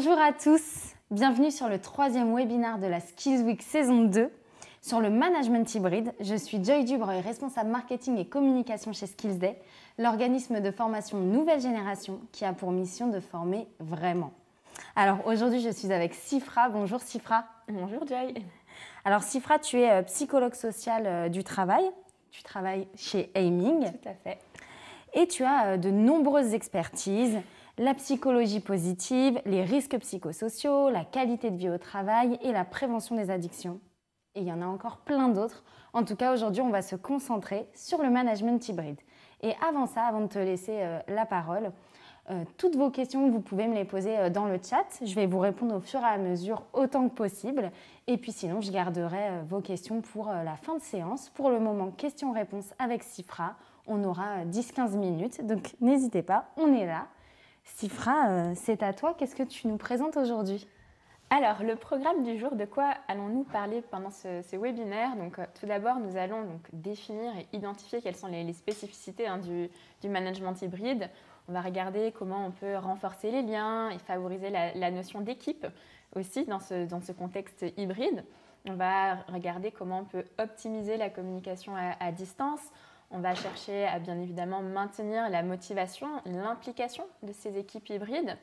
Bonjour à tous, bienvenue sur le 3e webinaire de la Skills Week saison 2 sur le management hybride. Je suis Joy Dubreuil, responsable marketing et communication chez Skillsday, l'organisme de formation nouvelle génération qui a pour mission de former vraiment. Alors aujourd'hui, je suis avec Sifra. Bonjour Sifra. Bonjour Joy. Alors Sifra, tu es psychologue social du travail. Tu travailles chez Aiming. Tout à fait. Et tu as de nombreuses expertises. La psychologie positive, les risques psychosociaux, la qualité de vie au travail et la prévention des addictions. Et il y en a encore plein d'autres. En tout cas, aujourd'hui, on va se concentrer sur le management hybride. Et avant ça, avant de te laisser la parole, toutes vos questions, vous pouvez me les poser dans le chat. Je vais vous répondre au fur et à mesure autant que possible. Et puis sinon, je garderai vos questions pour la fin de séance. Pour le moment, questions-réponses avec Sifra. On aura 10-15 minutes, donc n'hésitez pas, on est là. Sifra, c'est à toi. Qu'est-ce que tu nous présentes aujourd'hui ? Alors, le programme du jour, de quoi allons-nous parler pendant ce webinaire ? Donc, tout d'abord, nous allons définir et identifier quelles sont les spécificités du management hybride. On va regarder comment on peut renforcer les liens et favoriser la notion d'équipe aussi dans ce contexte hybride. On va regarder comment on peut optimiser la communication à distance. On va chercher à bien évidemment maintenir la motivation, l'implication de ces équipes hybrides.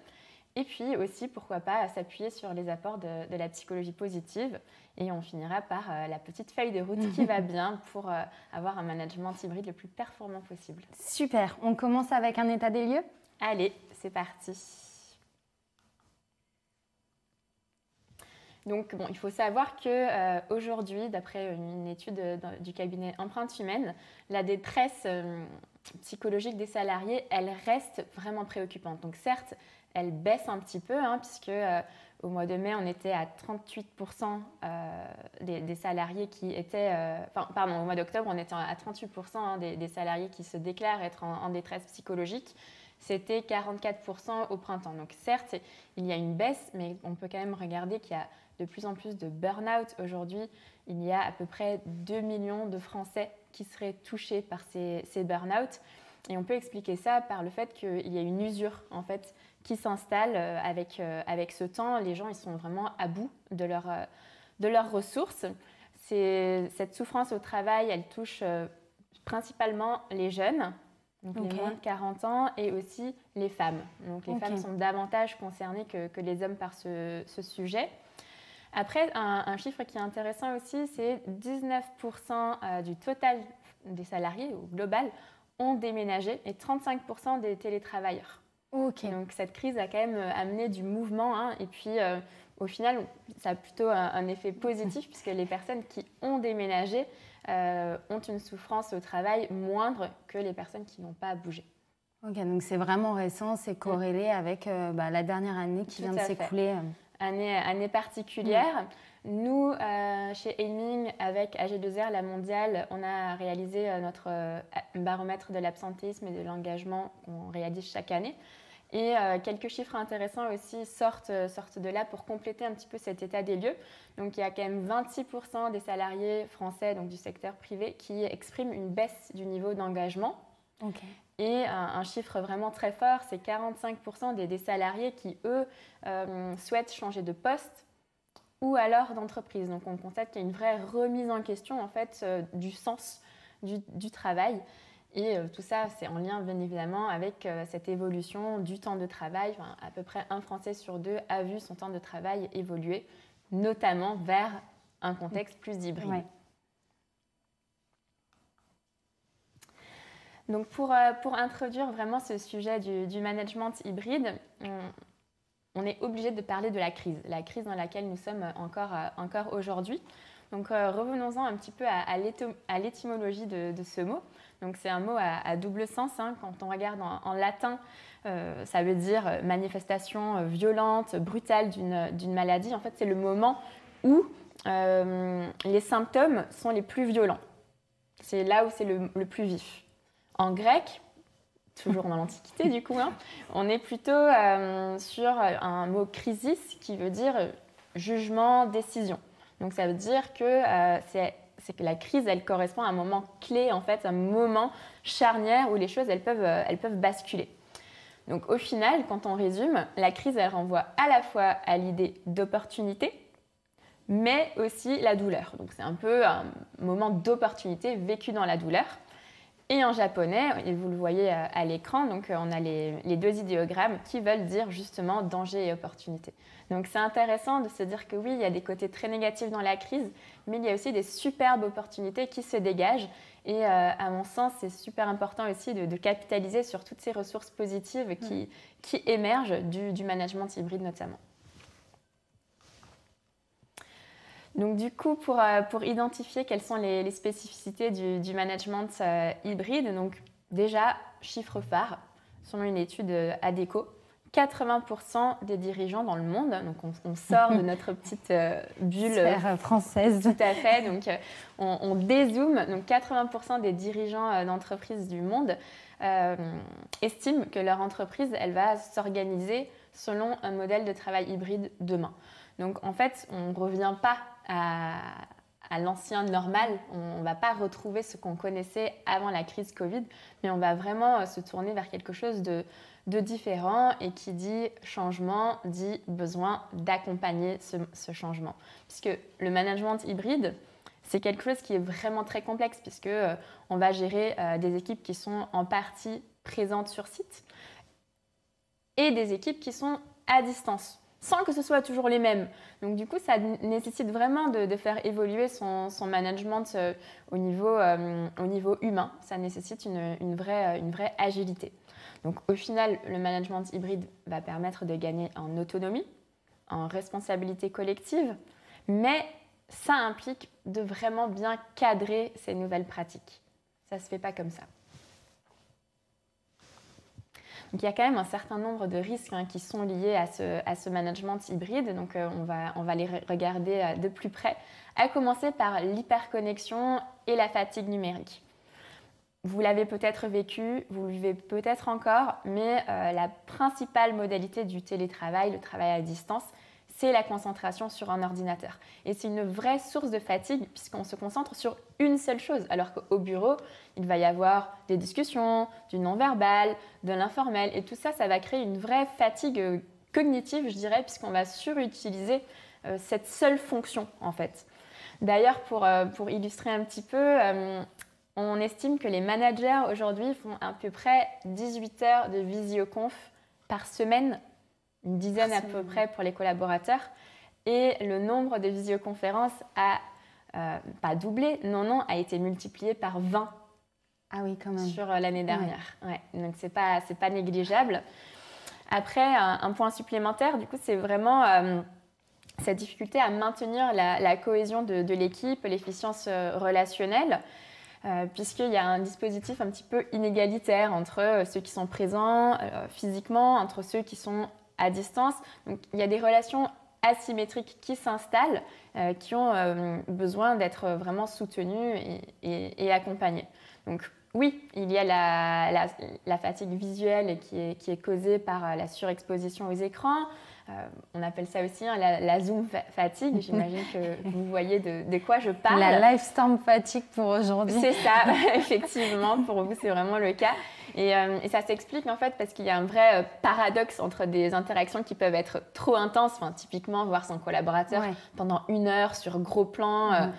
Et puis aussi, pourquoi pas, s'appuyer sur les apports de la psychologie positive. Et on finira par la petite feuille de route qui va bien pour avoir un management hybride le plus performant possible. Super. On commence avec un état des lieux ? Allez, c'est parti. Donc, il faut savoir qu'aujourd'hui, d'après une étude du cabinet Empreinte Humaine, la détresse psychologique des salariés, elle reste vraiment préoccupante. Donc, certes, elle baisse un petit peu, puisque au mois de mai, on était à 38% des salariés qui étaient... au mois d'octobre, on était à 38% des salariés qui se déclarent être en détresse psychologique. C'était 44% au printemps. Donc certes, il y a une baisse, mais on peut quand même regarder qu'il y a de plus en plus de burn-out. Aujourd'hui, il y a à peu près 2 millions de Français qui seraient touchés par ces burn-out. Et on peut expliquer ça par le fait qu'il y a une usure en fait, qui s'installe avec ce temps. Les gens ils sont vraiment à bout de leurs ressources. Cette souffrance au travail, elle touche principalement les jeunes, donc les moins de 40 ans, et aussi les femmes. Donc les femmes sont davantage concernées que les hommes par ce sujet. Après, un chiffre qui est intéressant aussi, c'est 19% du total des salariés, au global, ont déménagé et 35% des télétravailleurs. Donc cette crise a quand même amené du mouvement et puis au final, ça a plutôt un effet positif puisque les personnes qui ont déménagé ont une souffrance au travail moindre que les personnes qui n'ont pas bougé. Ok, donc c'est vraiment récent, c'est corrélé avec la dernière année qui vient de s'écouler. Année particulière. Nous, chez Aiming, avec AG2R, la mondiale, on a réalisé notre baromètre de l'absentéisme et de l'engagement qu'on réalise chaque année. Et quelques chiffres intéressants aussi sortent de là pour compléter un petit peu cet état des lieux. Donc il y a quand même 26% des salariés français, donc du secteur privé, qui expriment une baisse du niveau d'engagement. Et un chiffre vraiment très fort, c'est 45% des salariés qui, eux, souhaitent changer de poste ou alors d'entreprise. Donc on constate qu'il y a une vraie remise en question en fait, du sens du travail. Et tout ça, c'est en lien bien évidemment avec cette évolution du temps de travail. À peu près 1 Français sur 2 a vu son temps de travail évoluer, notamment vers un contexte plus hybride. Ouais. Donc pour introduire vraiment ce sujet du management hybride, on est obligé de parler de la crise dans laquelle nous sommes encore aujourd'hui. Donc revenons-en un petit peu à l'étymologie de ce mot. Donc c'est un mot à double sens. Quand on regarde en latin, ça veut dire manifestation violente, brutale d'une maladie. En fait, c'est le moment où les symptômes sont les plus violents. C'est là où c'est le plus vif. En grec, toujours dans l'Antiquité du coup, on est plutôt sur un mot krisis qui veut dire jugement, décision. Donc ça veut dire que c'est que la crise, elle correspond à un moment clé, en fait, un moment charnière où les choses elles peuvent basculer. Donc au final, quand on résume, la crise, elle renvoie à la fois à l'idée d'opportunité, mais aussi la douleur. Donc c'est un peu un moment d'opportunité vécu dans la douleur. Et en japonais, et vous le voyez à l'écran, donc on a les deux idéogrammes qui veulent dire justement danger et opportunité. Donc c'est intéressant de se dire que oui, il y a des côtés très négatifs dans la crise, mais il y a aussi des superbes opportunités qui se dégagent. Et à mon sens, c'est super important aussi de capitaliser sur toutes ces ressources positives qui émergent du management hybride notamment. Donc du coup, pour identifier quelles sont les spécificités du management hybride, donc déjà, chiffre phare, selon une étude ADECO, 80% des dirigeants dans le monde, donc on sort de notre petite bulle française. Tout à fait, donc on dézoome, donc 80% des dirigeants d'entreprises du monde estiment que leur entreprise, elle va s'organiser selon un modèle de travail hybride demain. Donc en fait, on ne revient pas à l'ancien normal, on ne va pas retrouver ce qu'on connaissait avant la crise Covid, mais on va vraiment se tourner vers quelque chose de différent, et qui dit changement dit besoin d'accompagner ce changement. Puisque le management hybride, c'est quelque chose qui est vraiment très complexe, puisque on va gérer des équipes qui sont en partie présentes sur site et des équipes qui sont à distance, sans que ce soit toujours les mêmes. Donc du coup, ça nécessite vraiment de faire évoluer son management au niveau humain. Ça nécessite une vraie agilité. Donc au final, le management hybride va permettre de gagner en autonomie, en responsabilité collective, mais ça implique de vraiment bien cadrer ces nouvelles pratiques. Ça ne se fait pas comme ça. Donc il y a quand même un certain nombre de risques qui sont liés à ce management hybride. Donc on va les regarder de plus près, à commencer par l'hyperconnexion et la fatigue numérique. Vous l'avez peut-être vécu, vous le vivez peut-être encore, mais la principale modalité du télétravail, le travail à distance, c'est la concentration sur un ordinateur. Et c'est une vraie source de fatigue puisqu'on se concentre sur une seule chose, alors qu'au bureau, il va y avoir des discussions, du non-verbal, de l'informel, et tout ça, ça va créer une vraie fatigue cognitive, je dirais, puisqu'on va surutiliser cette seule fonction, en fait. D'ailleurs, pour illustrer un petit peu, on estime que les managers aujourd'hui font à peu près 18 heures de visioconf par semaine, une dizaine à peu près pour les collaborateurs, et le nombre de visioconférences a pas doublé, non, a été multiplié par 20. Ah oui, quand même. Sur l'année dernière. Ouais. Donc c'est pas négligeable. Après, un point supplémentaire, du coup, c'est vraiment cette difficulté à maintenir la cohésion de l'équipe, l'efficience relationnelle, puisqu'il y a un dispositif un petit peu inégalitaire entre ceux qui sont présents physiquement, entre ceux qui sont à distance. Donc il y a des relations asymétriques qui s'installent, qui ont besoin d'être vraiment soutenues et accompagnées. Donc oui, il y a la fatigue visuelle qui est causée par la surexposition aux écrans. On appelle ça aussi la Zoom fatigue. J'imagine que vous voyez de quoi je parle. La Livestorm fatigue pour aujourd'hui. C'est ça, effectivement. Pour vous, c'est vraiment le cas. Et ça s'explique en fait parce qu'il y a un vrai paradoxe entre des interactions qui peuvent être trop intenses, enfin, typiquement voir son collaborateur pendant 1 heure sur gros plan,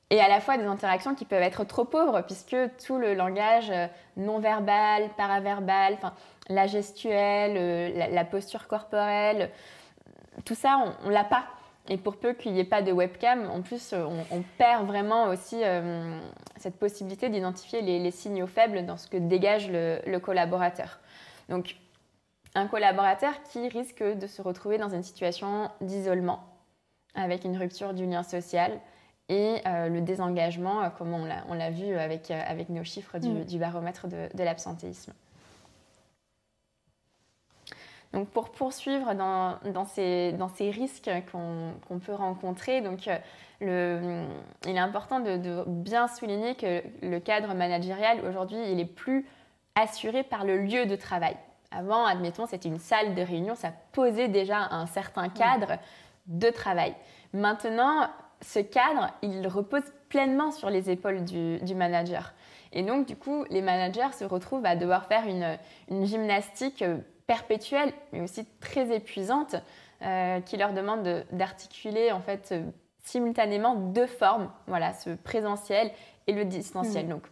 et à la fois des interactions qui peuvent être trop pauvres puisque tout le langage non-verbal, paraverbal, enfin, la gestuelle, la posture corporelle, tout ça, on ne l'a pas. Et pour peu qu'il n'y ait pas de webcam, en plus, on perd vraiment aussi cette possibilité d'identifier les signaux faibles dans ce que dégage le collaborateur. Donc, un collaborateur qui risque de se retrouver dans une situation d'isolement, avec une rupture du lien social et le désengagement, comme on l'a vu avec nos chiffres du baromètre de l'absentéisme. Donc pour poursuivre dans ces risques qu'on peut rencontrer, donc, il est important de bien souligner que le cadre managérial, aujourd'hui, il est plus assuré par le lieu de travail. Avant, admettons, c'était une salle de réunion, ça posait déjà un certain cadre de travail. Maintenant, ce cadre, il repose pleinement sur les épaules du manager. Et donc, du coup, les managers se retrouvent à devoir faire une gymnastique perpétuelle, mais aussi très épuisante, qui leur demande d'articuler en fait simultanément deux formes, voilà, ce présentiel et le distanciel. Donc,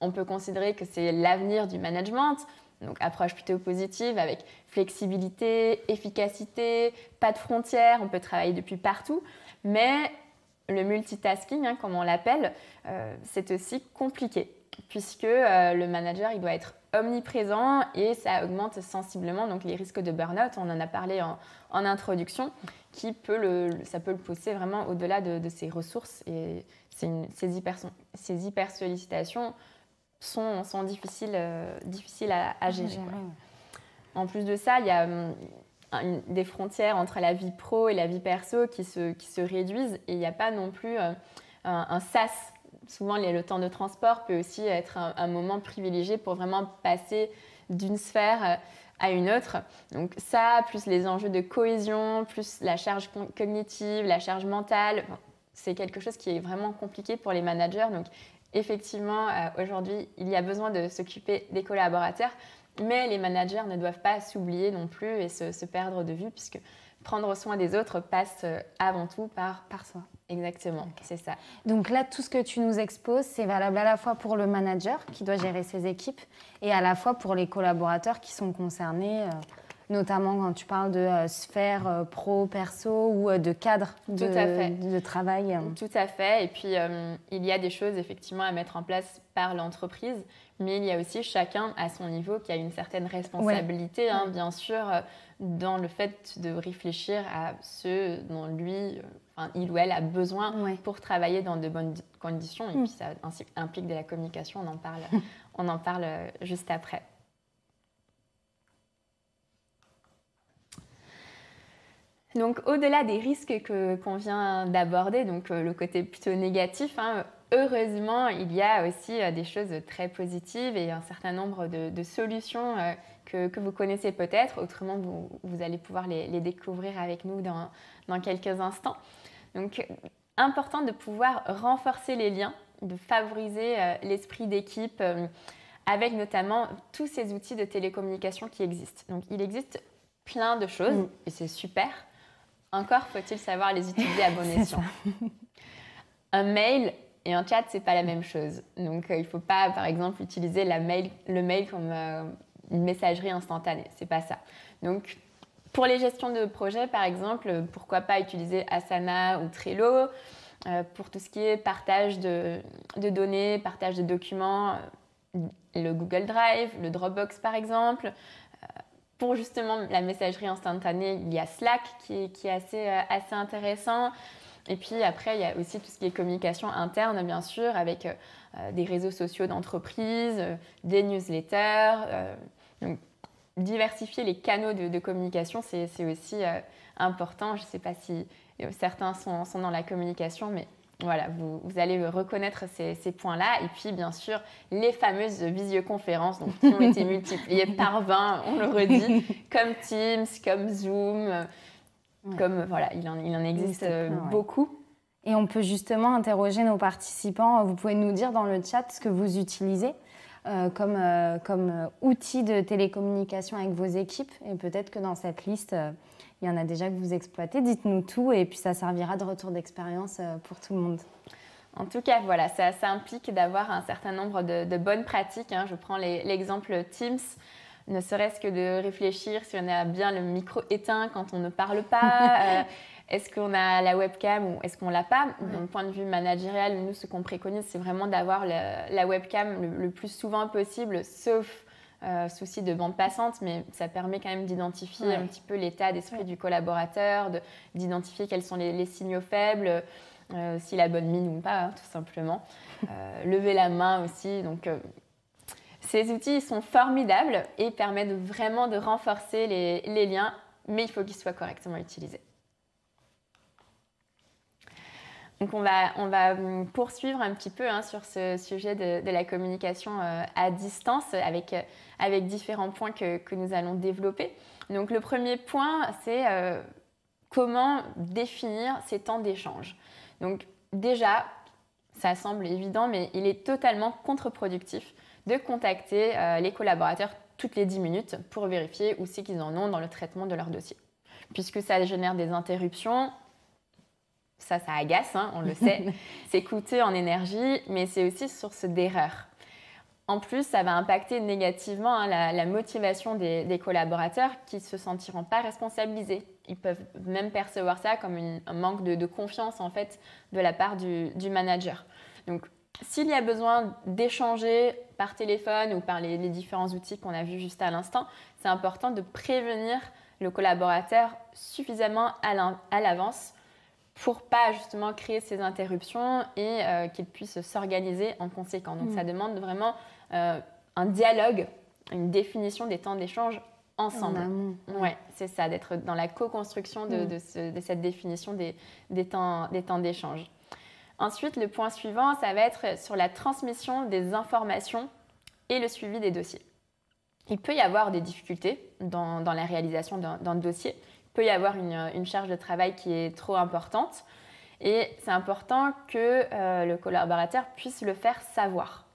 on peut considérer que c'est l'avenir du management, donc approche plutôt positive avec flexibilité, efficacité, pas de frontières, on peut travailler depuis partout, mais le multitasking, hein, comme on l'appelle, c'est aussi compliqué puisque le manager il doit être omniprésent et ça augmente sensiblement donc les risques de burn-out. On en a parlé en introduction, ça peut le pousser vraiment au-delà de ses ressources et ces hyper sollicitations sont difficiles à gérer. En plus de ça, il y a des frontières entre la vie pro et la vie perso qui se réduisent et il n'y a pas non plus un sas. Souvent, le temps de transport peut aussi être un moment privilégié pour vraiment passer d'une sphère à une autre. Donc ça, plus les enjeux de cohésion, plus la charge cognitive, la charge mentale, c'est quelque chose qui est vraiment compliqué pour les managers. Donc effectivement, aujourd'hui, il y a besoin de s'occuper des collaborateurs, mais les managers ne doivent pas s'oublier non plus et se perdre de vue puisque prendre soin des autres passe avant tout par soi. Exactement, okay. C'est ça. Donc là, tout ce que tu nous exposes, c'est valable à la fois pour le manager qui doit gérer ses équipes et à la fois pour les collaborateurs qui sont concernés, notamment quand tu parles de sphère pro, perso ou de cadre de travail. Tout à fait. Et puis, il y a des choses effectivement à mettre en place par l'entreprise, mais il y a aussi chacun à son niveau qui a une certaine responsabilité, hein, bien sûr, dans le fait de réfléchir à ce dont il ou elle a besoin pour travailler dans de bonnes conditions. Et puis, ça implique de la communication, on en parle juste après. Donc, au-delà des risques qu'on vient d'aborder, donc le côté plutôt négatif, hein, heureusement, il y a aussi des choses très positives et un certain nombre de solutions que vous connaissez peut-être. Autrement, vous allez pouvoir les découvrir avec nous dans quelques instants. Donc, important de pouvoir renforcer les liens, de favoriser l'esprit d'équipe avec notamment tous ces outils de télécommunication qui existent. Donc, il existe plein de choses et c'est super. Encore faut-il savoir les utiliser à bon escient. Un mail et un chat, c'est pas la même chose. Donc, il ne faut pas, par exemple, utiliser le mail comme une messagerie instantanée. C'est pas ça. Donc, pour les gestions de projets, par exemple, pourquoi pas utiliser Asana ou Trello. Pour tout ce qui est partage de données, partage de documents, le Google Drive, le Dropbox, par exemple. Pour justement la messagerie instantanée, il y a Slack qui est assez intéressant. Et puis après, il y a aussi tout ce qui est communication interne, bien sûr, avec des réseaux sociaux d'entreprise, des newsletters. Donc, diversifier les canaux de communication, c'est aussi important. Je ne sais pas si certains sont dans la communication, mais voilà, vous allez reconnaître ces points-là. Et puis, bien sûr, les fameuses visioconférences qui ont été multipliées par 20, on le redit, comme Teams, comme Zoom, comme voilà, il en existe beaucoup. Et on peut justement interroger nos participants. Vous pouvez nous dire dans le chat ce que vous utilisez comme outil de télécommunication avec vos équipes. Et peut-être que dans cette liste, il y en a déjà que vous exploitez. Dites-nous tout et puis ça servira de retour d'expérience pour tout le monde. En tout cas, voilà, ça implique d'avoir un certain nombre de bonnes pratiques. Je prends l'exemple Teams, ne serait-ce que de réfléchir si on a bien le micro éteint quand on ne parle pas. Est-ce qu'on a la webcam ou est-ce qu'on ne l'a pas? D'un point de vue managérial, nous, ce qu'on préconise, c'est vraiment d'avoir la webcam le plus souvent possible, sauf souci de bande passante, mais ça permet quand même d'identifier un petit peu l'état d'esprit du collaborateur, d'identifier quels sont les signaux faibles, s'il a bonne mine ou pas, tout simplement. Lever la main aussi. Donc, ces outils ils sont formidables et permettent vraiment de renforcer les liens, mais il faut qu'ils soient correctement utilisés. Donc, on va poursuivre un petit peu sur ce sujet de la communication à distance avec différents points que nous allons développer. Donc, le premier point, c'est comment définir ces temps d'échange. Donc, déjà, ça semble évident, mais il est totalement contre-productif de contacter les collaborateurs toutes les 10 minutes pour vérifier où c'est qu'ils en ont dans le traitement de leur dossier. Puisque ça génère des interruptions, ça agace, hein, on le sait, c'est coûteux en énergie, mais c'est aussi source d'erreurs. En plus, ça va impacter négativement la motivation des collaborateurs qui ne se sentiront pas responsabilisés. Ils peuvent même percevoir ça comme un manque de confiance en fait, de la part du manager. Donc, s'il y a besoin d'échanger par téléphone ou par les différents outils qu'on a vus juste à l'instant, c'est important de prévenir le collaborateur suffisamment à l'avance pour pas justement créer ces interruptions et qu'il puisse s'organiser en conséquence. Donc, ça demande vraiment un dialogue, une définition des temps d'échange ensemble. Ouais, c'est ça, d'être dans la co-construction de cette définition des temps d'échange. Ensuite, le point suivant, ça va être sur la transmission des informations et le suivi des dossiers. Il peut y avoir des difficultés dans la réalisation d'un dossier. Il peut y avoir une charge de travail qui est trop importante. Et c'est important que le collaborateur puisse le faire savoir.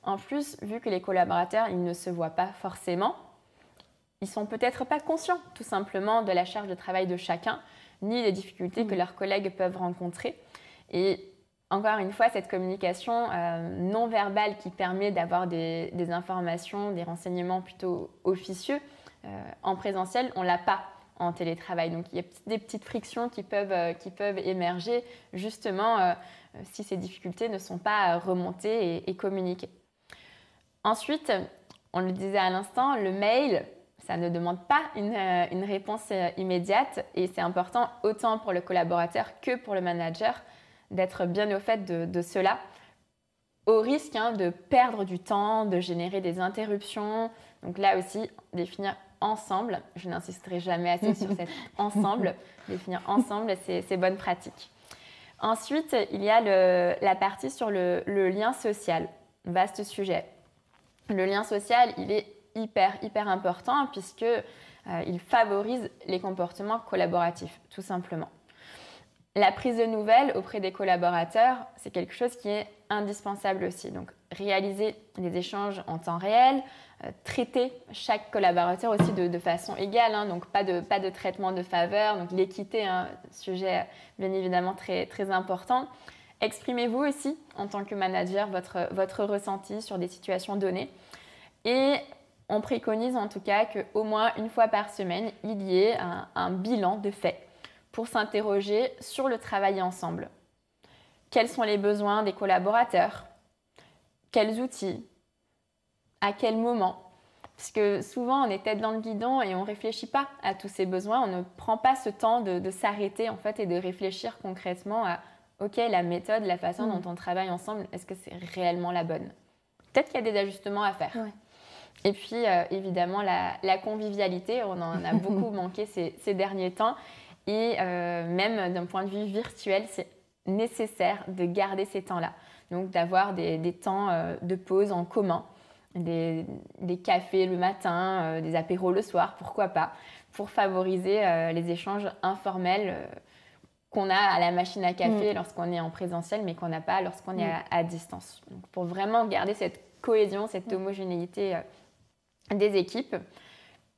En plus, vu que les collaborateurs ils ne se voient pas forcément, ils ne sont peut-être pas conscients tout simplement de la charge de travail de chacun, ni des difficultés que leurs collègues peuvent rencontrer. Et encore une fois, cette communication non verbale qui permet d'avoir des informations, des renseignements plutôt officieux, en présentiel, on ne l'a pas en télétravail. Donc, il y a des petites frictions qui peuvent émerger justement si ces difficultés ne sont pas remontées et communiquées. Ensuite, on le disait à l'instant, le mail, ça ne demande pas une réponse immédiate et c'est important autant pour le collaborateur que pour le manager d'être bien au fait de cela, au risque de perdre du temps, de générer des interruptions. Donc là aussi, définir ensemble, je n'insisterai jamais assez sur cet ensemble, définir ensemble ces bonnes pratiques. Ensuite, il y a la partie sur le lien social, vaste sujet. Le lien social, il est hyper important puisqu'il favorise les comportements collaboratifs, tout simplement. La prise de nouvelles auprès des collaborateurs, c'est quelque chose qui est indispensable aussi. Donc, réaliser des échanges en temps réel, traiter chaque collaborateur aussi de façon égale, hein, donc pas de traitement de faveur, donc l'équité, sujet bien évidemment très important. Exprimez-vous aussi en tant que manager votre ressenti sur des situations données et on préconise en tout cas qu'au moins une fois par semaine, il y ait un bilan de fait pour s'interroger sur le travail ensemble. Quels sont les besoins des collaborateurs? Quels outils? À quel moment? Parce que souvent, on est tête dans le guidon et on ne réfléchit pas à tous ces besoins. On ne prend pas ce temps de s'arrêter en fait, et de réfléchir concrètement à OK, la méthode, la façon dont on travaille ensemble, est-ce que c'est réellement la bonne? Peut-être qu'il y a des ajustements à faire. Ouais. Et puis, évidemment, la convivialité, on en a beaucoup manqué ces derniers temps. Et même d'un point de vue virtuel, c'est nécessaire de garder ces temps-là. Donc d'avoir des temps de pause en commun, des cafés le matin, des apéros le soir, pourquoi pas, pour favoriser les échanges informels qu'on a à la machine à café lorsqu'on est en présentiel, mais qu'on n'a pas lorsqu'on est à distance. Donc pour vraiment garder cette cohésion, cette homogénéité des équipes,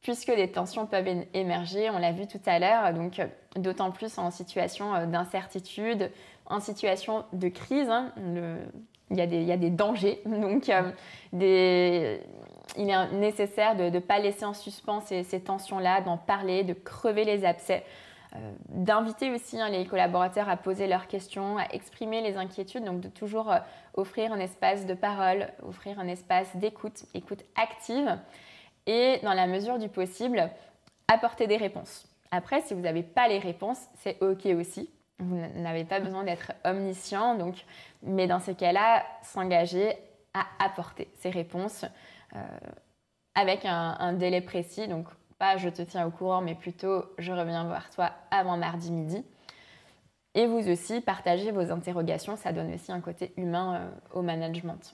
puisque des tensions peuvent émerger, on l'a vu tout à l'heure, donc d'autant plus en situation d'incertitude, en situation de crise, hein, il y a des dangers, donc il est nécessaire de ne pas laisser en suspens ces tensions-là, d'en parler, de crever les abcès, d'inviter aussi les collaborateurs à poser leurs questions, à exprimer les inquiétudes, donc de toujours offrir un espace de parole, offrir un espace d'écoute active, et dans la mesure du possible, apporter des réponses. Après, si vous n'avez pas les réponses, c'est OK aussi. Vous n'avez pas besoin d'être omniscient, mais dans ces cas-là, s'engager à apporter ces réponses avec un délai précis. Donc, pas je te tiens au courant, mais plutôt je reviens voir toi avant mardi midi. Et vous aussi, partagez vos interrogations. Ça donne aussi un côté humain au management.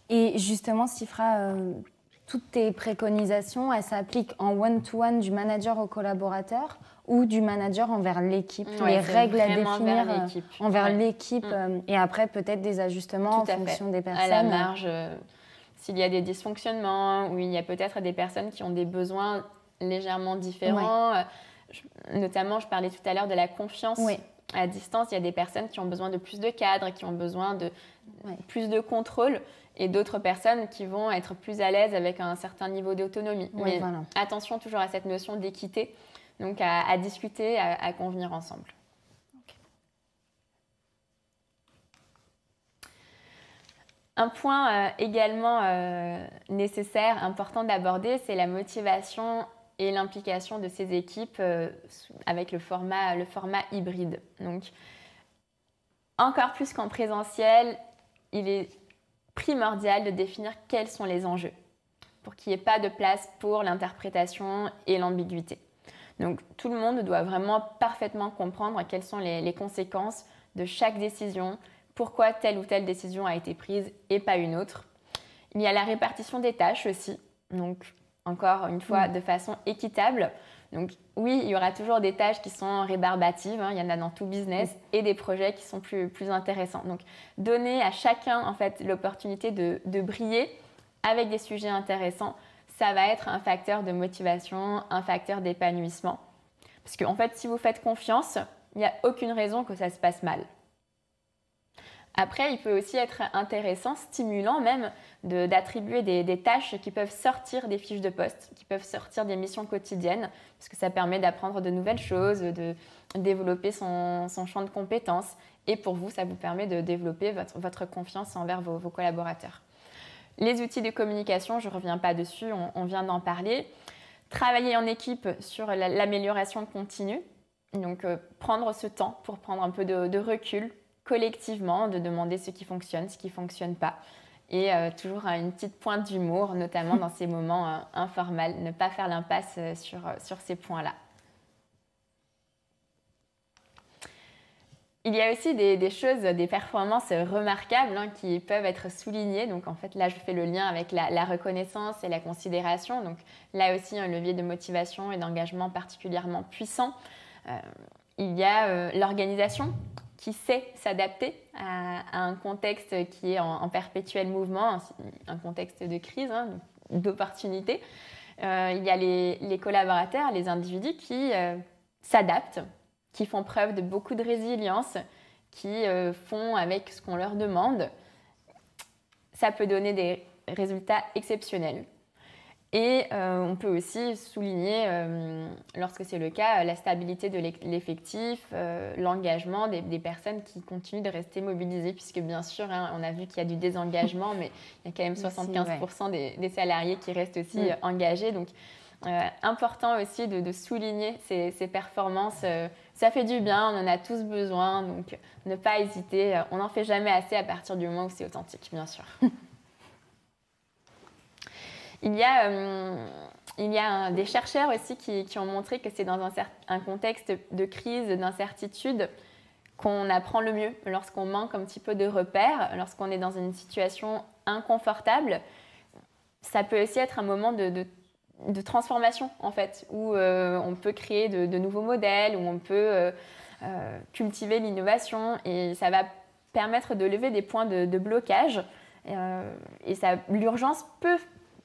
Et justement, Sifra, toutes tes préconisations, elles s'appliquent en one-to-one du manager au collaborateur ou du manager envers l'équipe, les règles à définir envers l'équipe et après peut-être des ajustements en fonction des personnes. À la marge, s'il y a des dysfonctionnements ou il y a peut-être des personnes qui ont des besoins légèrement différents. Notamment, je parlais tout à l'heure de la confiance. À distance, il y a des personnes qui ont besoin de plus de cadres, qui ont besoin de plus de contrôle et d'autres personnes qui vont être plus à l'aise avec un certain niveau d'autonomie. Mais attention toujours à cette notion d'équité, donc à discuter, à convenir ensemble. Un point également nécessaire, important d'aborder, c'est la motivation et l'implication de ces équipes avec le format hybride. Donc, encore plus qu'en présentiel, il est primordial de définir quels sont les enjeux pour qu'il n'y ait pas de place pour l'interprétation et l'ambiguïté. Donc, tout le monde doit vraiment parfaitement comprendre quelles sont les conséquences de chaque décision, pourquoi telle ou telle décision a été prise et pas une autre. Il y a la répartition des tâches aussi, donc encore une fois de façon équitable. Donc oui, il y aura toujours des tâches qui sont rébarbatives, il y en a dans tout business, et des projets qui sont plus intéressants. Donc donner à chacun en fait l'opportunité de briller avec des sujets intéressants, ça va être un facteur de motivation, un facteur d'épanouissement. Parce qu'en fait, si vous faites confiance, il n'y a aucune raison que ça se passe mal. Après, il peut aussi être intéressant, stimulant même, d'attribuer des tâches qui peuvent sortir des fiches de poste, qui peuvent sortir des missions quotidiennes, parce que ça permet d'apprendre de nouvelles choses, de développer son champ de compétences. Et pour vous, ça vous permet de développer votre confiance envers vos collaborateurs. Les outils de communication, je ne reviens pas dessus, on vient d'en parler. Travailler en équipe sur l'amélioration continue, donc prendre ce temps pour prendre un peu de recul, collectivement, de demander ce qui fonctionne, ce qui ne fonctionne pas. Et toujours une petite pointe d'humour, notamment dans ces moments informels, ne pas faire l'impasse sur ces points-là. Il y a aussi des choses, des performances remarquables qui peuvent être soulignées. Donc en fait, là, je fais le lien avec la reconnaissance et la considération. Donc là aussi, un levier de motivation et d'engagement particulièrement puissant. Il y a l'organisation qui sait s'adapter à un contexte qui est en perpétuel mouvement, un contexte de crise, d'opportunité. Il y a les collaborateurs, les individus qui s'adaptent, qui font preuve de beaucoup de résilience, qui font avec ce qu'on leur demande. Ça peut donner des résultats exceptionnels. Et on peut aussi souligner, lorsque c'est le cas, la stabilité de l'effectif, l'engagement des personnes qui continuent de rester mobilisées, puisque bien sûr, on a vu qu'il y a du désengagement, mais il y a quand même 75% des salariés qui restent aussi engagés. Donc, important aussi de souligner ces performances. Ça fait du bien, on en a tous besoin, donc ne pas hésiter. On n'en fait jamais assez à partir du moment où c'est authentique, bien sûr. Il y a des chercheurs aussi qui ont montré que c'est dans un contexte de crise, d'incertitude, qu'on apprend le mieux lorsqu'on manque un petit peu de repères, lorsqu'on est dans une situation inconfortable. Ça peut aussi être un moment de transformation, en fait, où on peut créer de nouveaux modèles, où on peut cultiver l'innovation et ça va permettre de lever des points de blocage. Et l'urgence peut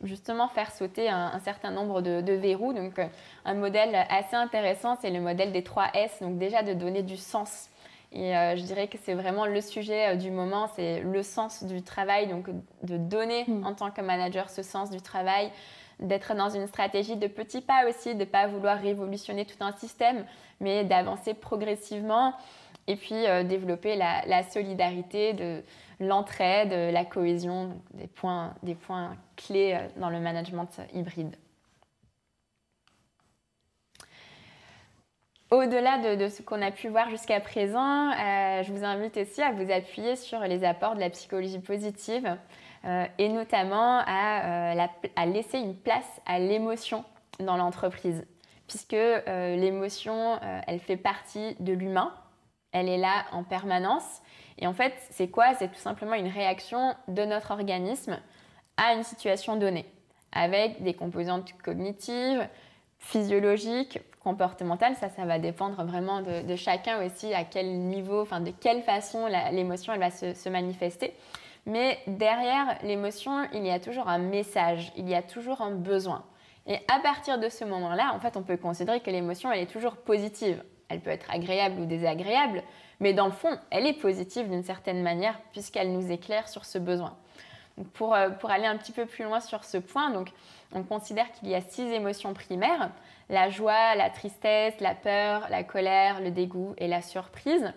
justement faire sauter un certain nombre de verrous. Donc, un modèle assez intéressant, c'est le modèle des 3 S, donc déjà de donner du sens. Et je dirais que c'est vraiment le sujet du moment, c'est le sens du travail, donc de donner en tant que manager ce sens du travail, d'être dans une stratégie de petits pas aussi, de ne pas vouloir révolutionner tout un système, mais d'avancer progressivement et puis développer la solidarité, l'entraide, la cohésion, donc des points clés dans le management hybride. Au-delà de ce qu'on a pu voir jusqu'à présent, je vous invite aussi à vous appuyer sur les apports de la psychologie positive et notamment à laisser une place à l'émotion dans l'entreprise, puisque l'émotion, elle fait partie de l'humain, elle est là en permanence. Et en fait, c'est quoi? C'est tout simplement une réaction de notre organisme à une situation donnée. avec des composantes cognitives, physiologiques, comportementales. Ça va dépendre vraiment de chacun aussi, à quel niveau, de quelle façon l'émotion elle va se manifester. Mais derrière l'émotion, il y a toujours un message, il y a toujours un besoin. Et à partir de ce moment-là, en fait, on peut considérer que l'émotion, elle est toujours positive. Elle peut être agréable ou désagréable, mais dans le fond, elle est positive d'une certaine manière puisqu'elle nous éclaire sur ce besoin. Donc pour aller un petit peu plus loin sur ce point, donc, on considère qu'il y a 6 émotions primaires, la joie, la tristesse, la peur, la colère, le dégoût et la surprise.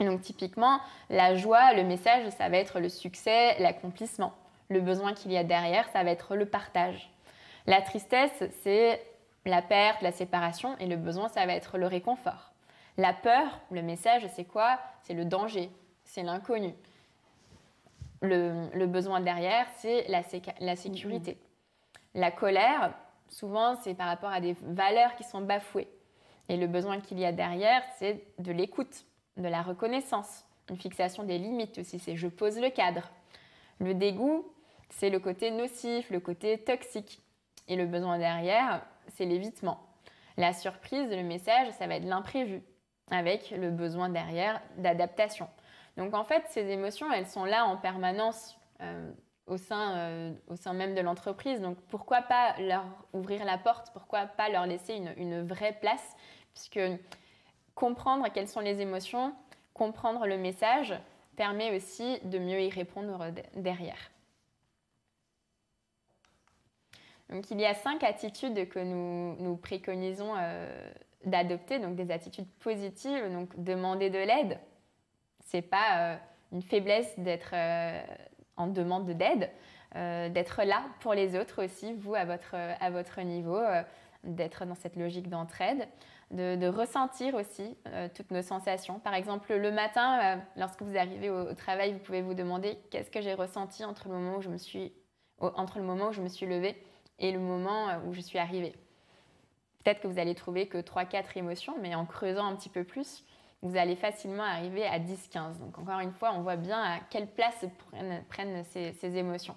Et donc typiquement, la joie, le message, ça va être le succès, l'accomplissement. Le besoin qu'il y a derrière, ça va être le partage. La tristesse, c'est la perte, la séparation, et le besoin, ça va être le réconfort. La peur, le message, c'est quoi? C'est le danger, c'est l'inconnu. Le besoin derrière, c'est la sécurité. La colère, souvent, c'est par rapport à des valeurs qui sont bafouées. Et le besoin qu'il y a derrière, c'est de l'écoute, de la reconnaissance, une fixation des limites aussi, c'est je pose le cadre. Le dégoût, c'est le côté nocif, le côté toxique. Et le besoin derrière, c'est l'évitement. La surprise, le message, ça va être l'imprévu, avec le besoin derrière d'adaptation. Donc en fait, ces émotions, elles sont là en permanence au sein même de l'entreprise. Donc pourquoi pas leur ouvrir la porte, pourquoi pas leur laisser une vraie place, puisque comprendre quelles sont les émotions, comprendre le message, permet aussi de mieux y répondre derrière. Donc, il y a 5 attitudes que nous préconisons d'adopter, donc des attitudes positives. Donc, demander de l'aide, ce n'est pas une faiblesse d'être en demande d'aide, d'être là pour les autres aussi, vous à votre niveau, d'être dans cette logique d'entraide, de ressentir aussi toutes nos sensations. Par exemple, le matin, lorsque vous arrivez au travail, vous pouvez vous demander qu'est-ce que j'ai ressenti entre le moment où je me suis levée et le moment où je suis arrivée. Peut-être que vous allez trouver que 3-4 émotions, mais en creusant un petit peu plus, vous allez facilement arriver à 10-15. Donc encore une fois, on voit bien à quelle place prennent ces émotions.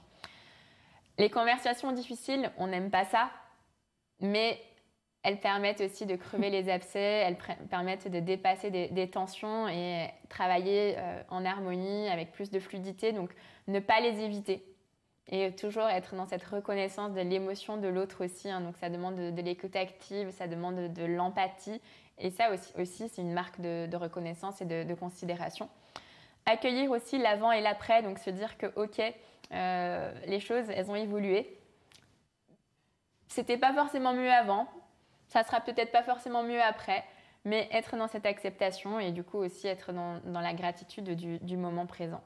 Les conversations difficiles, on n'aime pas ça, mais elles permettent aussi de crever les abcès, elles permettent de dépasser des tensions et travailler en harmonie avec plus de fluidité. Donc ne pas les éviter. Et toujours être dans cette reconnaissance de l'émotion de l'autre aussi. Donc ça demande de l'écoute active, ça demande de l'empathie. Et ça aussi c'est une marque de reconnaissance et de considération. Accueillir aussi l'avant et l'après, donc se dire que ok, les choses, elles ont évolué. C'était pas forcément mieux avant, ça sera peut-être pas forcément mieux après, mais être dans cette acceptation et du coup aussi être dans la gratitude du moment présent.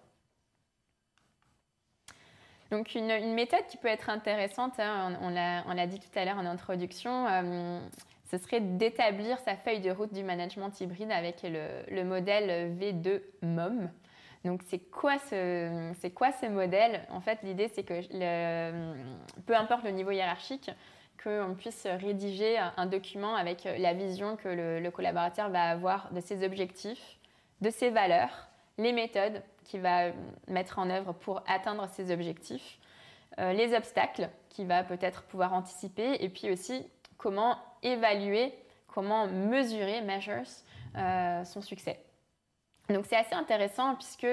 Donc une méthode qui peut être intéressante, on l'a dit tout à l'heure en introduction, ce serait d'établir sa feuille de route du management hybride avec le modèle V2 MOM. Donc c'est quoi ce modèle? En fait, l'idée c'est que peu importe le niveau hiérarchique, qu'on puisse rédiger un document avec la vision que le collaborateur va avoir de ses objectifs, de ses valeurs, les méthodes qu'il va mettre en œuvre pour atteindre ses objectifs, les obstacles qu'il va peut-être pouvoir anticiper et puis aussi comment évaluer, comment mesurer, son succès. Donc c'est assez intéressant puisque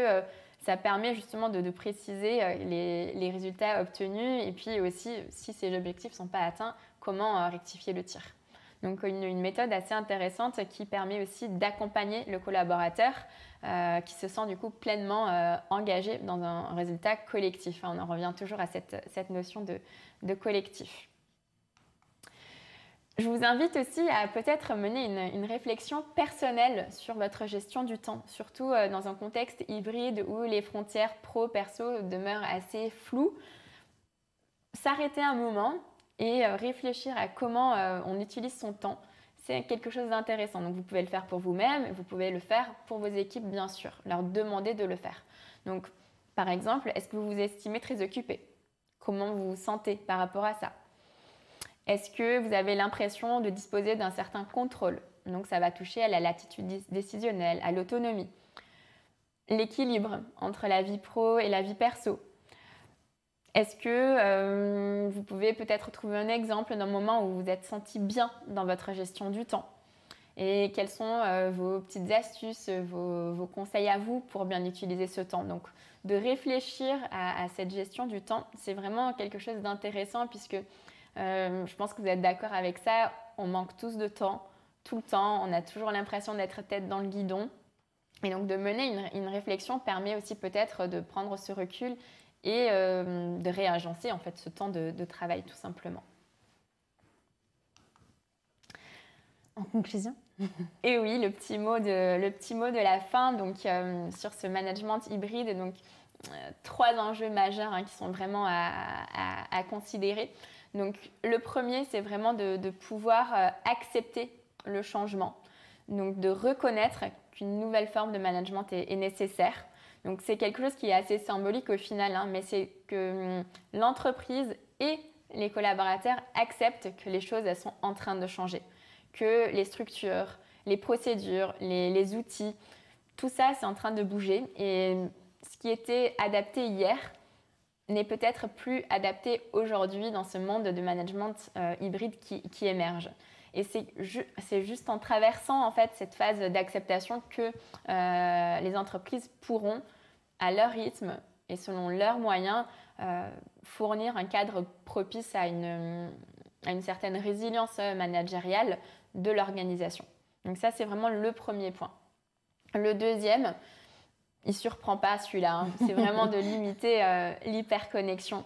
ça permet justement de préciser les résultats obtenus et puis aussi si ces objectifs ne sont pas atteints, comment rectifier le tir. Donc une méthode assez intéressante qui permet aussi d'accompagner le collaborateur qui se sent du coup pleinement engagé dans un résultat collectif. On en revient toujours à cette notion de collectif. Je vous invite aussi à peut-être mener une réflexion personnelle sur votre gestion du temps, surtout dans un contexte hybride où les frontières pro-perso demeurent assez floues. S'arrêter un moment et réfléchir à comment on utilise son temps, c'est quelque chose d'intéressant. Donc vous pouvez le faire pour vous-même, vous pouvez le faire pour vos équipes bien sûr, leur demander de le faire. Donc par exemple, est-ce que vous vous estimez très occupé? Comment vous vous sentez par rapport à ça? Est-ce que vous avez l'impression de disposer d'un certain contrôle? Donc ça va toucher à la latitude décisionnelle, à l'autonomie. L'équilibre entre la vie pro et la vie perso. Est-ce que vous pouvez peut-être trouver un exemple d'un moment où vous êtes senti bien dans votre gestion du temps? Et quelles sont vos petites astuces, vos conseils à vous pour bien utiliser ce temps? Donc, de réfléchir à cette gestion du temps, c'est vraiment quelque chose d'intéressant puisque je pense que vous êtes d'accord avec ça. On manque tous de temps, tout le temps. On a toujours l'impression d'être tête dans le guidon. Et donc, de mener une réflexion permet aussi peut-être de prendre ce recul et de réagencer en fait ce temps de travail tout simplement. En conclusion? Et oui, le petit mot de la fin, donc sur ce management hybride, donc 3 enjeux majeurs qui sont vraiment à considérer. Donc le premier, c'est vraiment de pouvoir accepter le changement, donc de reconnaître qu'une nouvelle forme de management est nécessaire. Donc c'est quelque chose qui est assez symbolique au final, mais c'est que l'entreprise et les collaborateurs acceptent que les choses elles sont en train de changer, que les structures, les procédures, les outils, tout ça c'est en train de bouger et ce qui était adapté hier n'est peut-être plus adapté aujourd'hui dans ce monde de management hybride qui émerge. Et c'est juste en traversant en fait cette phase d'acceptation que les entreprises pourront, à leur rythme et selon leurs moyens, fournir un cadre propice à une certaine résilience managériale de l'organisation. Donc ça, c'est vraiment le premier point. Le deuxième, il ne surprend pas celui-là, c'est vraiment de limiter l'hyperconnexion.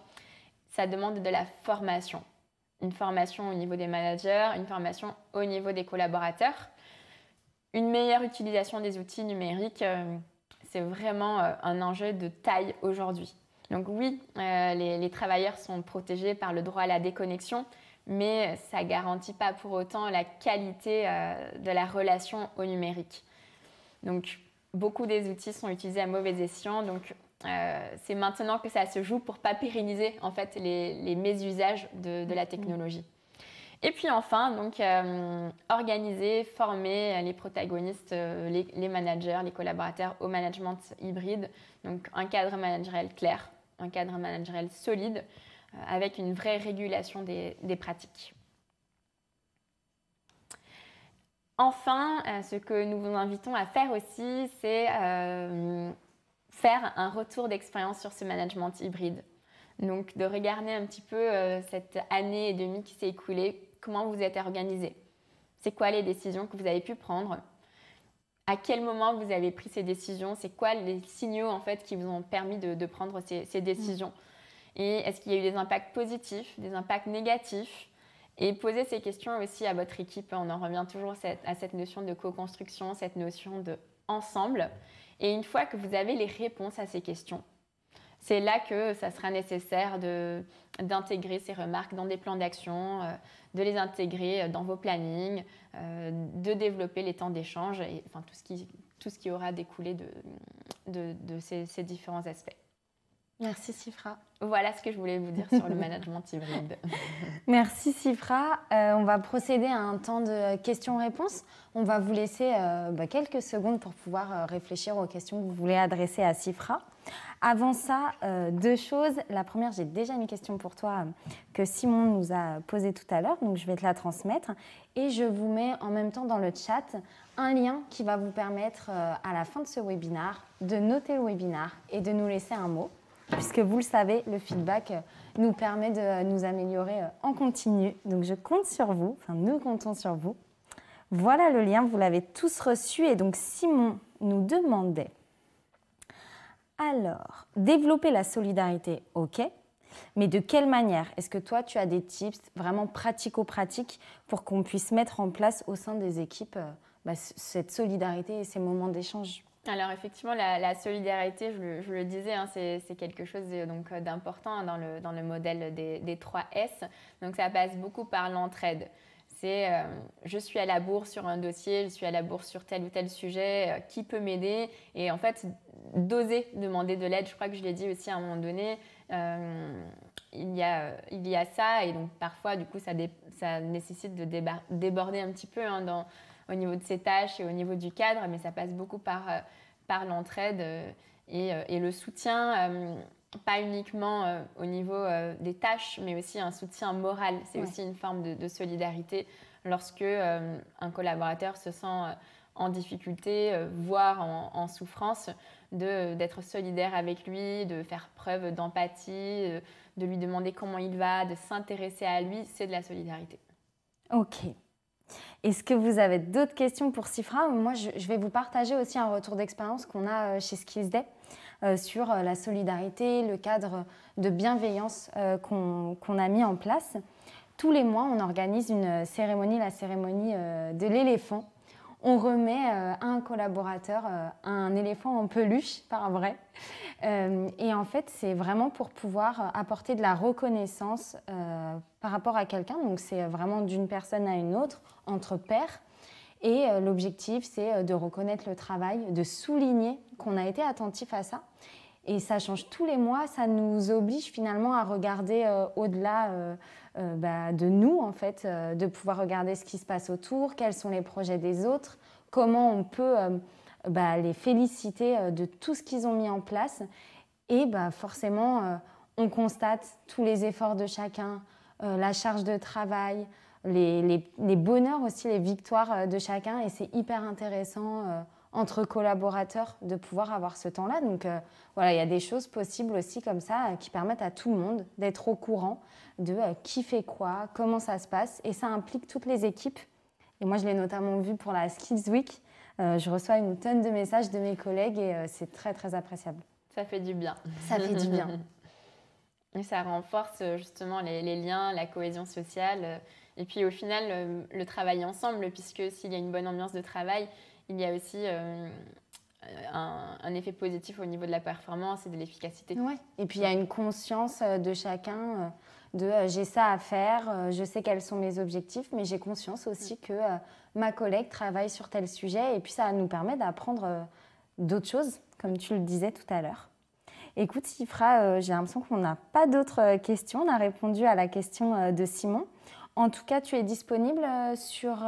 Ça demande de la formation. Une formation au niveau des managers, une formation au niveau des collaborateurs. Une meilleure utilisation des outils numériques, c'est vraiment un enjeu de taille aujourd'hui. Donc oui, les travailleurs sont protégés par le droit à la déconnexion, mais ça ne garantit pas pour autant la qualité de la relation au numérique. Donc beaucoup des outils sont utilisés à mauvais escient, donc c'est maintenant que ça se joue pour ne pas pérenniser en fait, les mésusages de la technologie. Et puis enfin, donc, organiser, former les protagonistes, les managers, les collaborateurs au management hybride. Donc un cadre managériel clair, un cadre managériel solide, avec une vraie régulation des pratiques. Enfin, ce que nous vous invitons à faire aussi, c'est faire un retour d'expérience sur ce management hybride. Donc de regarder un petit peu cette année et demie qui s'est écoulée, comment vous êtes organisé. C'est quoi les décisions que vous avez pu prendre? À quel moment vous avez pris ces décisions? C'est quoi les signaux en fait qui vous ont permis de prendre ces décisions? Et est-ce qu'il y a eu des impacts positifs, des impacts négatifs? Et poser ces questions aussi à votre équipe. On en revient toujours à cette notion de co-construction, cette notion de ensemble. Et une fois que vous avez les réponses à ces questions, c'est là que ça sera nécessaire d'intégrer ces remarques dans des plans d'action, de les intégrer dans vos plannings, de développer les temps d'échange et enfin, tout ce qui aura découlé de ces différents aspects. Merci Sifra. Voilà ce que je voulais vous dire sur le management hybride. Merci Sifra. On va procéder à un temps de questions-réponses. On va vous laisser quelques secondes pour pouvoir réfléchir aux questions que vous voulez adresser à Sifra. Avant ça, 2 choses. La première, j'ai déjà une question pour toi que Simon nous a posée tout à l'heure, donc je vais te la transmettre. Et je vous mets en même temps dans le chat un lien qui va vous permettre à la fin de ce webinaire de noter le webinaire et de nous laisser un mot. Puisque vous le savez, le feedback nous permet de nous améliorer en continu. Donc je compte sur vous, enfin nous comptons sur vous. Voilà le lien, vous l'avez tous reçu. Et donc Simon nous demandait, alors, développer la solidarité, ok, mais de quelle manière? Est-ce que toi, tu as des tips vraiment pratico-pratiques pour qu'on puisse mettre en place au sein des équipes cette solidarité et ces moments d'échange? Alors effectivement, la solidarité, je le disais, c'est quelque chose d'important dans le modèle des 3 S. Donc ça passe beaucoup par l'entraide. C'est je suis à la bourre sur un dossier, je suis à la bourre sur tel ou tel sujet, qui peut m'aider? Et en fait, d'oser demander de l'aide. Je crois que je l'ai dit aussi à un moment donné, il y a ça. Et donc parfois, du coup, ça nécessite de déborder un petit peu au niveau de ses tâches et au niveau du cadre, mais ça passe beaucoup par l'entraide et le soutien. pas uniquement au niveau des tâches, mais aussi un soutien moral. C'est aussi une forme de solidarité lorsque un collaborateur se sent en difficulté, voire en souffrance, d'être solidaire avec lui, de faire preuve d'empathie, de lui demander comment il va, de s'intéresser à lui, c'est de la solidarité. Ok. Est-ce que vous avez d'autres questions pour Sifra? Moi, je vais vous partager aussi un retour d'expérience qu'on a chez Skillsday sur la solidarité, le cadre de bienveillance qu'on a mis en place. Tous les mois, on organise une cérémonie, la cérémonie de l'éléphant. On remet à un collaborateur un éléphant en peluche, pas un vrai. Et en fait, c'est vraiment pour pouvoir apporter de la reconnaissance par rapport à quelqu'un. Donc, c'est vraiment d'une personne à une autre, entre pairs. Et l'objectif, c'est de reconnaître le travail, de souligner qu'on a été attentif à ça. Et ça change tous les mois, ça nous oblige finalement à regarder au-delà de nous, en fait, de pouvoir regarder ce qui se passe autour, quels sont les projets des autres, comment on peut les féliciter de tout ce qu'ils ont mis en place. Et forcément, on constate tous les efforts de chacun, la charge de travail, les bonheurs aussi, les victoires de chacun. Et c'est hyper intéressant entre collaborateurs de pouvoir avoir ce temps-là. Donc voilà, il y a des choses possibles aussi comme ça qui permettent à tout le monde d'être au courant de qui fait quoi, comment ça se passe. Et ça implique toutes les équipes. Et moi, je l'ai notamment vu pour la Skills Week. Je reçois une tonne de messages de mes collègues et c'est très, très appréciable. Ça fait du bien. Ça fait du bien. Et ça renforce justement les liens, la cohésion sociale. Et puis au final, le travail ensemble, puisque s'il y a une bonne ambiance de travail, il y a aussi un effet positif au niveau de la performance et de l'efficacité. Ouais. Et puis il y a une conscience de chacun de j'ai ça à faire, je sais quels sont mes objectifs, mais j'ai conscience aussi que ma collègue travaille sur tel sujet et puis ça nous permet d'apprendre d'autres choses, comme tu le disais tout à l'heure. Écoute, Sifra, j'ai l'impression qu'on n'a pas d'autres questions. On a répondu à la question de Simon. En tout cas, tu es disponible sur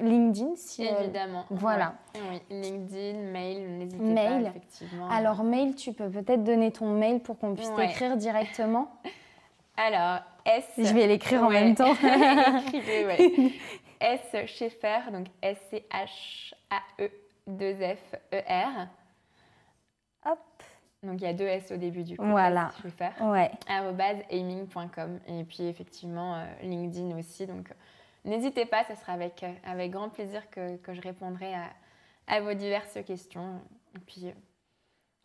LinkedIn. Évidemment. Voilà. Oui, LinkedIn, mail, n'hésitez pas, effectivement. Alors, mail, tu peux peut-être donner ton mail pour qu'on puisse t'écrire directement. Alors, Je vais l'écrire en même temps. Écrivez, ouais. S. Schaeffer, donc SCHAE2FER. Hop. Donc, il y a 2 S au début du coup. Voilà. Schaeffer. Ouais. @aiming.com. Et puis, effectivement, LinkedIn aussi. Donc, n'hésitez pas, ce sera avec grand plaisir que je répondrai à vos diverses questions. Et puis,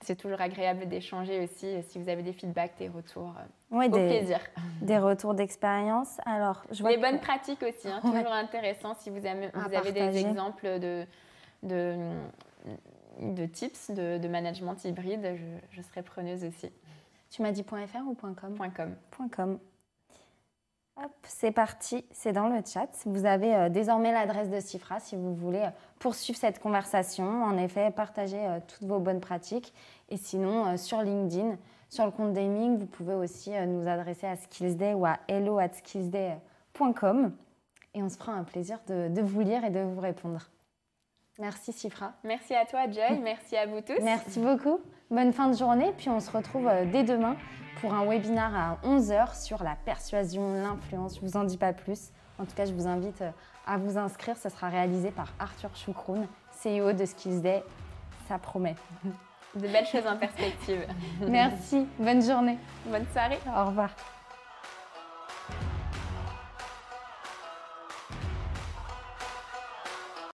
c'est toujours agréable d'échanger aussi si vous avez des feedbacks, des retours. Au plaisir. Des retours d'expérience. Alors, je vois les bonnes pratiques aussi, toujours intéressant si vous avez des exemples de tips de management hybride, je serai preneuse aussi. Tu m'as dit .fr ou .com? .com. Hop, c'est parti, c'est dans le chat. Vous avez désormais l'adresse de Sifra si vous voulez poursuivre cette conversation. En effet, partagez toutes vos bonnes pratiques. Et sinon, sur LinkedIn, sur le compte d'Aiming, vous pouvez aussi nous adresser à Skillsday ou à hello@skillsday.com. Et on se fera un plaisir de vous lire et de vous répondre. Merci Sifra. Merci à toi Joy, merci à vous tous. Merci beaucoup. Bonne fin de journée. Puis on se retrouve dès demain pour un webinaire à 11h sur la persuasion, l'influence. Je ne vous en dis pas plus. En tout cas, je vous invite à vous inscrire. Ce sera réalisé par Arthur Choukroun, CEO de Skillsday. Ça promet. De belles choses en perspective. Merci. Bonne journée. Bonne soirée. Au revoir.